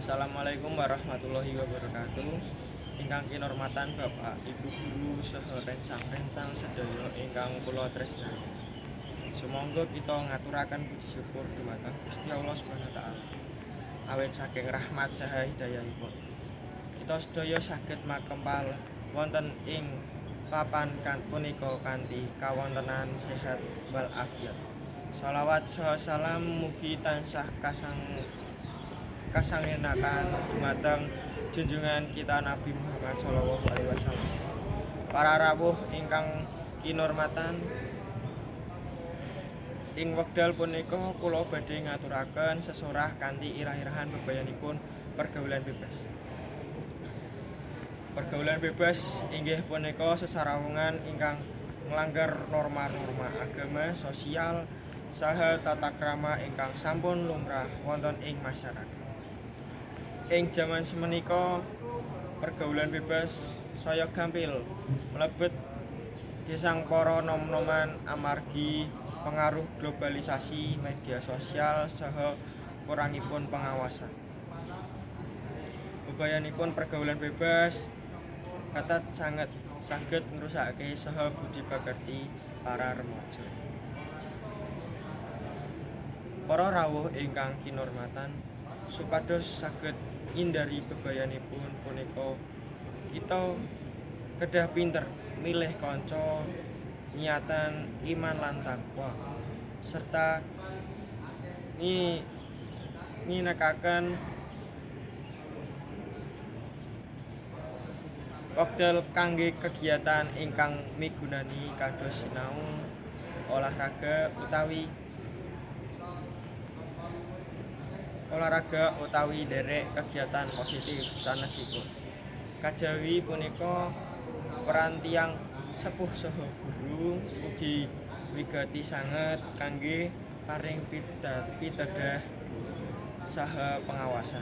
Assalamualaikum warahmatullahi wabarakatuh. Ingkang kinurmatan Bapak, Ibu guru saha rencang-rencang sedaya ingkang kula tresnani. Sumangga kita ngaturaken puji syukur dumateng Gusti Allah Subhanahu wa taala. Awit saking rahmat saha hidayahipun, kita sedaya saged makempal wonten ing papan kan punika kanthi kawontenan sehat wal afiat. Shalawat saha salam mugi tansah kasanggenaken dumateng junjungan kita Nabi Muhammad sallallahu alaihi wasallam. Para rawuh ingkang kinurmatan, ing wekdal punika kula badhe ngaturaken sesorah kanthi irah-irahan bebayanipun pergaulan bebas. Pergaulan bebas inggih punika sesarawungan ingkang nglanggar norma-norma agama, sosial, saha tata krama ingkang sampun lumrah wonten ing masyarakat. Ing jaman semenika pergaulan bebas saya gampil mlebet gesang para nom-noman amargi pengaruh globalisasi media sosial saha kurangipun pengawasan. Bebayanipun pergaulan bebas katat sanget saged ngrusakake saha budi pekerti para remaja. Para rawuh ingkang kinurmatan, supados saged ngindari bebayanipun punika, kita kedah pinter milih kanca, niatan iman lan takwa, serta nginekaken wekdal kangge kegiatan ingkang migunani kados sinau, olahraga utawi nderek kegiatan positif sanesipun. Kajawi punika peran tiyang sepuh saha guru ugi wigati sanget kangge paring pitedah saha pengawasan.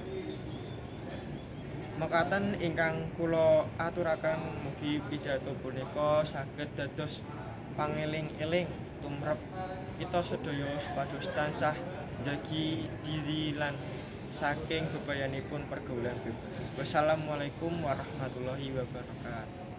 Mekaten ingkang kula aturaken mugi pidhato punika saged dados pangeling-eling tumrap kita sedaya supados tansah njagi diri lan saking bebayanipun pergaulan bebas. Wassalamualaikum warahmatullahi wabarakatuh.